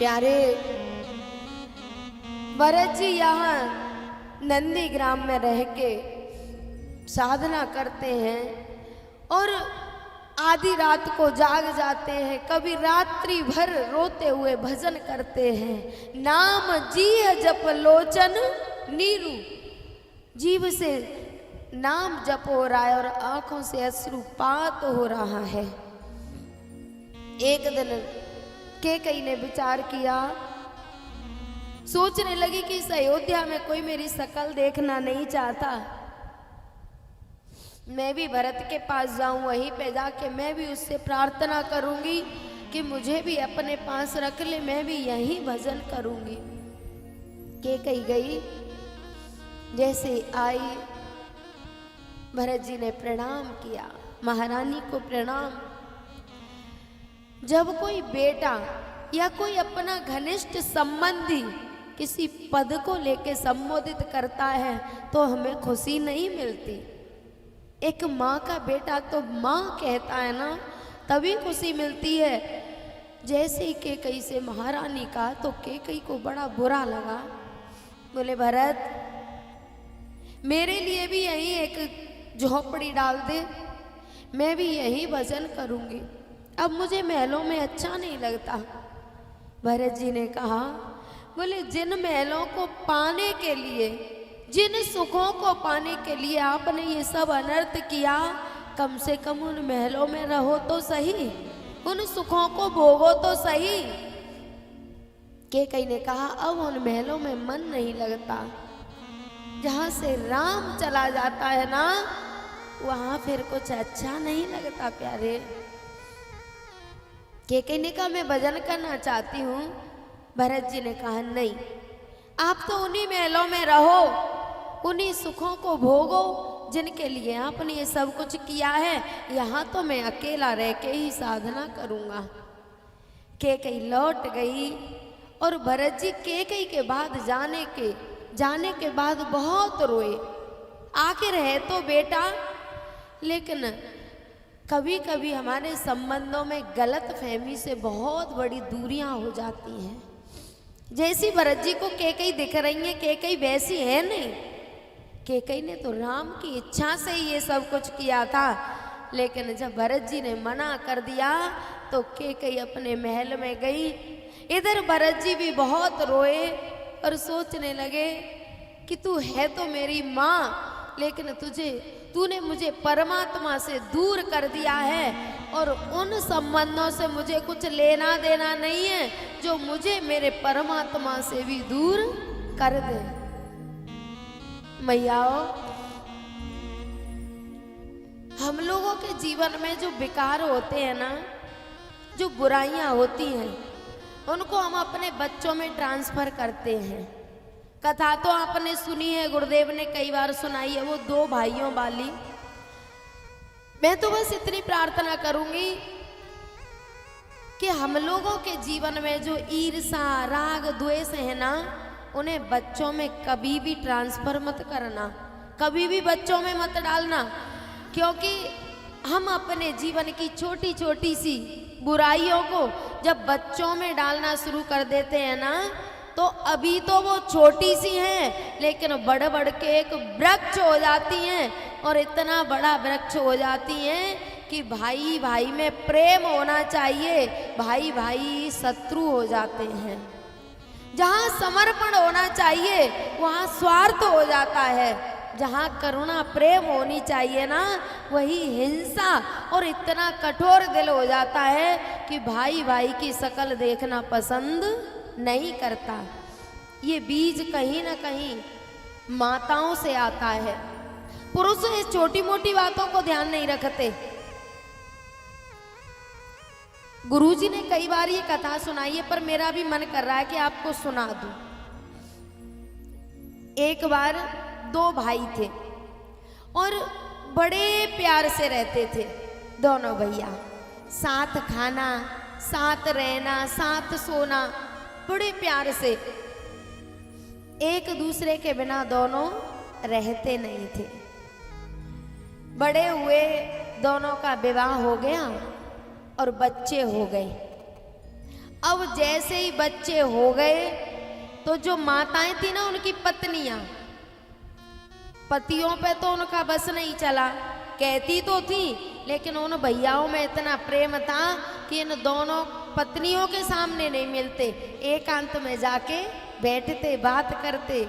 प्यारे भरत जी यहाँ नंदी ग्राम में रह के साधना करते हैं और आधी रात को जाग जाते हैं, कभी रात्रि भर रोते हुए भजन करते हैं। नाम जीह जप लोचन नीरू, जीव से नाम जप हो रहा है और आंखों से अश्रुपात हो रहा है। एक दिन कैकेयी ने विचार किया, सोचने लगी कि इस अयोध्या में कोई मेरी शकल देखना नहीं चाहता, मैं भी भरत के पास जाऊं, वहीं पे जाके मैं भी उससे प्रार्थना करूंगी कि मुझे भी अपने पास रख ले, मैं भी यहीं भजन करूंगी। कैकेयी गई, जैसे आई भरत जी ने प्रणाम किया, महारानी को प्रणाम। जब कोई बेटा या कोई अपना घनिष्ठ संबंधी किसी पद को लेके संबोधित करता है तो हमें खुशी नहीं मिलती। एक माँ का बेटा तो माँ कहता है ना, तभी खुशी मिलती है। जैसे ही कैकेयी से महारानी का तो कैकेयी को बड़ा बुरा लगा। बोले भरत, मेरे लिए भी यहीं एक झोपड़ी डाल दे, मैं भी यहीं भजन करूंगी, अब मुझे महलों में अच्छा नहीं लगता। भरत जी ने कहा, बोले जिन महलों को पाने के लिए, जिन सुखों को पाने के लिए आपने ये सब अनर्थ किया, कम से कम उन महलों में रहो तो सही, उन सुखों को भोगो तो सही। कैकेयी ने कहा, अब उन महलों में मन नहीं लगता, जहां से राम चला जाता है ना, वहां फिर कुछ अच्छा नहीं लगता प्यारे। कैकेयी ने कहा, मैं भजन करना चाहती हूँ। भरत जी ने कहा, नहीं, आप तो उन्हीं महलों में रहो, उन्हीं सुखों को भोगो जिनके लिए आपने ये सब कुछ किया है, यहाँ तो मैं अकेला रह के ही साधना करूँगा। कैकेयी लौट गई और भरत जी कैकेयी के बाद जाने के बाद बहुत रोए। आखिर है तो बेटा, लेकिन कभी कभी हमारे संबंधों में गलत फहमी से बहुत बड़ी दूरियां हो जाती हैं। जैसी भरत जी को कैकेयी दिख रही है, कैकेयी वैसी है नहीं। कैकेयी ने तो राम की इच्छा से ही ये सब कुछ किया था, लेकिन जब भरत जी ने मना कर दिया तो कैकेयी अपने महल में गई। इधर भरत जी भी बहुत रोए और सोचने लगे कि तू है तो मेरी माँ, लेकिन तूने मुझे परमात्मा से दूर कर दिया है और उन संबंधों से मुझे कुछ लेना देना नहीं है जो मुझे मेरे परमात्मा से भी दूर कर दे। मैयाओ, हम लोगों के जीवन में जो विकार होते हैं ना, जो बुराइयां होती हैं, उनको हम अपने बच्चों में ट्रांसफर करते हैं। कथा तो आपने सुनी है, गुरुदेव ने कई बार सुनाई है, वो दो भाइयों वाली। मैं तो बस इतनी प्रार्थना करूंगी कि हम लोगों के जीवन में जो ईर्ष्या, राग, द्वेष है ना, उन्हें बच्चों में कभी भी ट्रांसफर मत करना, कभी भी बच्चों में मत डालना, क्योंकि हम अपने जीवन की छोटी छोटी सी बुराइयों को जब बच्चों में डालना शुरू कर देते हैं ना, तो अभी तो वो छोटी सी हैं, लेकिन बढ़ बढ़ के एक वृक्ष हो जाती हैं और इतना बड़ा वृक्ष हो जाती हैं कि भाई भाई में प्रेम होना चाहिए, भाई भाई शत्रु हो जाते हैं। जहाँ समर्पण होना चाहिए वहाँ स्वार्थ हो जाता है, जहाँ करुणा प्रेम होनी चाहिए ना, वही हिंसा और इतना कठोर दिल हो जाता है कि भाई भाई की शकल देखना पसंद नहीं करता। ये बीज कहीं ना कहीं माताओं से आता है। पुरुष इस छोटी मोटी बातों को ध्यान नहीं रखते। गुरुजी ने कई बार ये कथा सुनाई है, पर मेरा भी मन कर रहा है कि आपको सुना दूं। एक बार दो भाई थे और बड़े प्यार से रहते थे दोनों भैया, साथ खाना, साथ रहना, साथ सोना, बड़े प्यार से। एक दूसरे के बिना दोनों रहते नहीं थे। बड़े हुए, दोनों का विवाह हो गया और बच्चे हो गए। अब जैसे ही बच्चे हो गए तो जो माताएं थी ना, उनकी पत्नियां, पतियों पे तो उनका बस नहीं चला, कहती तो थी लेकिन उन भैयाओं में इतना प्रेम था कि इन दोनों पत्नियों के सामने नहीं मिलते, एकांत में जाके बैठते, बात करते।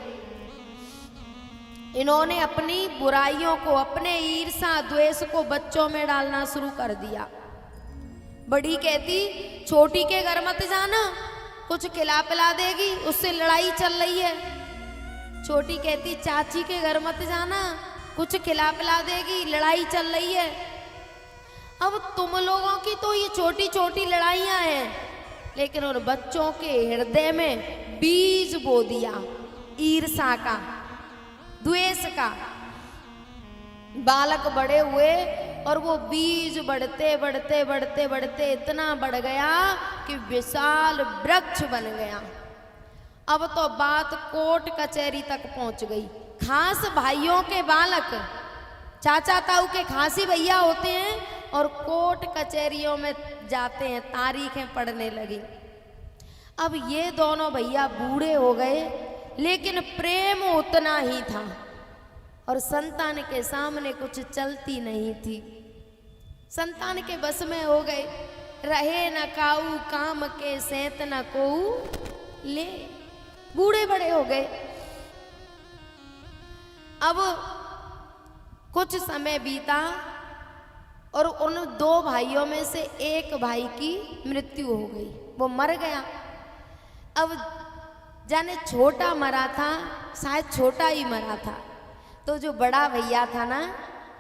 इन्होंने अपनी बुराइयों को, अपने ईर्षा द्वेष को बच्चों में डालना शुरू कर दिया। बड़ी कहती छोटी के घर मत जाना, कुछ खिला पिला देगी, उससे लड़ाई चल रही है। छोटी कहती चाची के घर मत जाना, कुछ खिला पिला देगी, लड़ाई चल रही है। अब तुम लोगों की तो ये छोटी छोटी लड़ाइयां हैं, लेकिन उन बच्चों के हृदय में बीज बो दिया ईर्षा का, द्वेष का। बालक बड़े हुए और वो बीज बढ़ते बढ़ते बढ़ते बढ़ते इतना बढ़ गया कि विशाल वृक्ष बन गया। अब तो बात कोर्ट कचहरी तक पहुंच गई। खास भाइयों के बालक, चाचा ताऊ के खासी भैया होते हैं और कोर्ट कचहरियों में जाते हैं, तारीखें पढ़ने लगी। अब ये दोनों भैया बूढ़े हो गए, लेकिन प्रेम उतना ही था और संतान के सामने कुछ चलती नहीं थी। संतान के बस में हो गए, रहे न काऊ काम के सेत न कोऊ ले, बूढ़े बड़े हो गए। अब कुछ समय बीता और उन दो भाइयों में से एक भाई की मृत्यु हो गई, वो मर गया। अब जाने छोटा मरा था, शायद छोटा ही मरा था, तो जो बड़ा भैया था ना,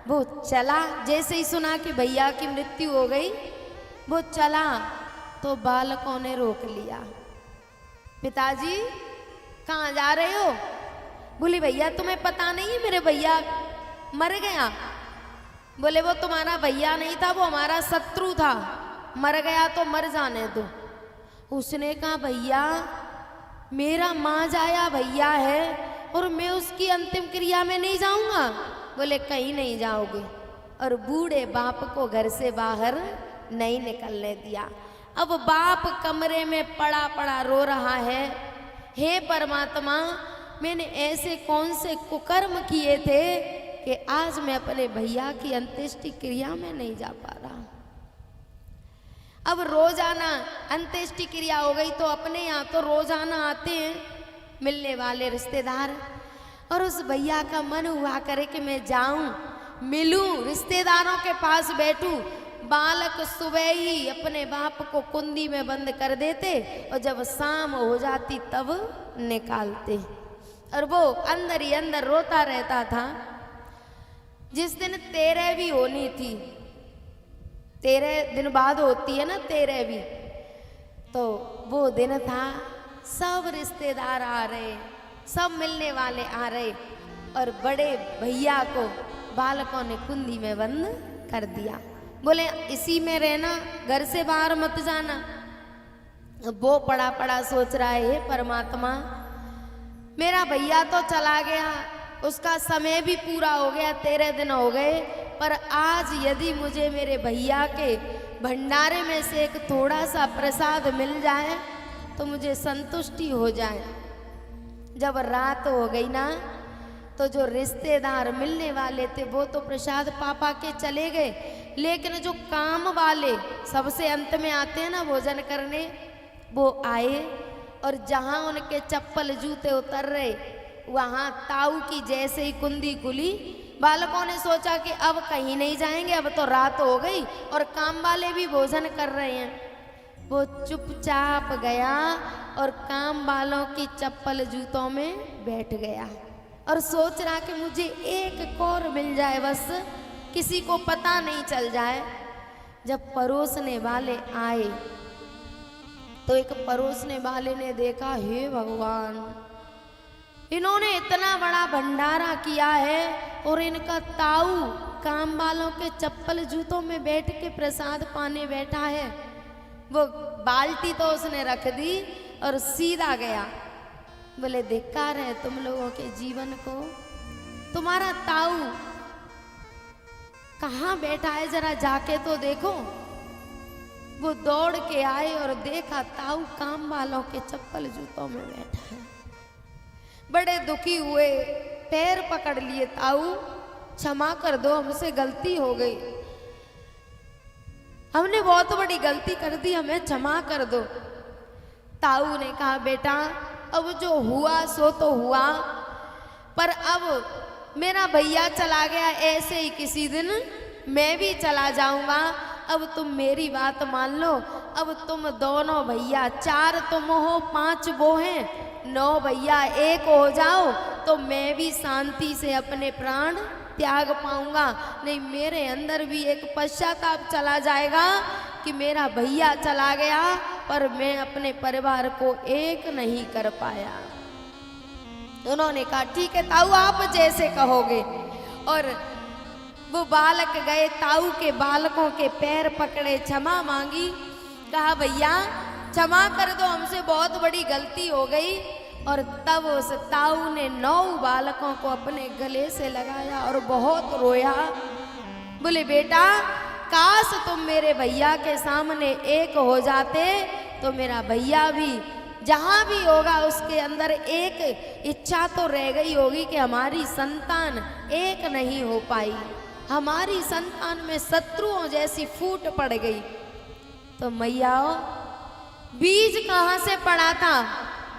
वो चला, जैसे ही सुना कि भैया की मृत्यु हो गई, वो चला तो बालकों ने रोक लिया। पिताजी कहाँ जा रहे हो? बोले भैया तुम्हें पता नहीं मेरे भैया मर गया। बोले वो तुम्हारा भैया नहीं था, वो हमारा शत्रु था, मर गया तो मर जाने दो। उसने कहा भैया मेरा माँ जाया भैया है और मैं उसकी अंतिम क्रिया में नहीं जाऊंगा। बोले कहीं नहीं जाओगे, और बूढ़े बाप को घर से बाहर नहीं निकलने दिया। अब बाप कमरे में पड़ा पड़ा रो रहा है, हे परमात्मा मैंने ऐसे कौन से कुकर्म किए थे कि आज मैं अपने भैया की अंत्येष्टि क्रिया में नहीं जा पा रहा। अब रोजाना अंत्येष्टि क्रिया हो गई तो अपने यहाँ तो रोजाना आते हैं मिलने वाले रिश्तेदार, और उस भैया का मन हुआ करे कि मैं जाऊं, मिलूं, रिश्तेदारों के पास बैठूं। बालक सुबह ही अपने बाप को कुंडी में बंद कर देते और जब शाम हो जाती तब निकालते, और वो अंदर ही अंदर रोता रहता था। जिस दिन 13वीं होनी थी, 13 दिन बाद होती है ना 13वीं, तो वो दिन था, सब रिश्तेदार आ रहे, सब मिलने वाले आ रहे, और बड़े भैया को बालकों ने कुंडी में बंद कर दिया। बोले इसी में रहना, घर से बाहर मत जाना। वो पड़ा पड़ा सोच रहा है, हे परमात्मा मेरा भैया तो चला गया, उसका समय भी पूरा हो गया, 13 दिन हो गए, पर आज यदि मुझे मेरे भैया के भंडारे में से एक थोड़ा सा प्रसाद मिल जाए तो मुझे संतुष्टि हो जाए। जब रात हो गई ना, तो जो रिश्तेदार मिलने वाले थे वो तो प्रसाद पापा के चले गए, लेकिन जो काम वाले सबसे अंत में आते हैं ना भोजन करने, वो आए, और जहाँ उनके चप्पल जूते उतर रहे वहाँ ताऊ की जैसे ही कुंडी खुली, बालकों ने सोचा कि अब कहीं नहीं जाएंगे, अब तो रात हो गई और काम वाले भी भोजन कर रहे हैं। वो चुपचाप गया और काम वालों की चप्पल जूतों में बैठ गया और सोच रहा कि मुझे एक और मिल जाए, बस किसी को पता नहीं चल जाए। जब परोसने वाले आए तो एक परोसने वाले ने देखा, हे भगवान इन्होंने इतना बड़ा भंडारा किया है और इनका ताऊ काम वालों के चप्पल जूतों में बैठ के प्रसाद पाने बैठा है। वो बाल्टी तो उसने रख दी और सीधा गया। बोले धिक्कार है तुम लोगों के जीवन को, तुम्हारा ताऊ कहाँ बैठा है, जरा जाके तो देखो। वो दौड़ के आए और देखा ताऊ काम वालों के चप्पल जूतों में बैठा है। बड़े दुखी हुए, पैर पकड़ लिए, ताऊ क्षमा कर दो, हमसे गलती हो गई, हमने बहुत बड़ी गलती कर दी, हमें क्षमा कर दो। ताऊ ने कहा बेटा अब जो हुआ सो तो हुआ, पर अब मेरा भैया चला गया, ऐसे ही किसी दिन मैं भी चला जाऊंगा। अब तुम मेरी बात मान लो, अब तुम दोनों भैया, 4 तुम हो 5 वो हैं, 9 भैया एक हो जाओ तो मैं भी शांति से अपने प्राण त्याग पाऊंगा। नहीं मेरे अंदर भी एक पश्चाताप चला जाएगा कि मेरा भैया चला गया पर मैं अपने परिवार को एक नहीं कर पाया। उन्होंने कहा ठीक है ताऊ आप जैसे कहोगे। और वो बालक गए, ताऊ के बालकों के पैर पकड़े, क्षमा मांगी, कहा भैया क्षमा कर दो, हमसे बहुत बड़ी गलती हो गई। और तब उस ताऊ ने 9 बालकों को अपने गले से लगाया और बहुत रोया। बोले बेटा काश तुम मेरे भैया के सामने एक हो जाते तो मेरा भैया भी जहाँ भी होगा उसके अंदर एक इच्छा तो रह गई होगी कि हमारी संतान एक नहीं हो पाई, हमारी संतान में शत्रुओं जैसी फूट पड़ गई। तो मैया बीज कहाँ से पड़ा था?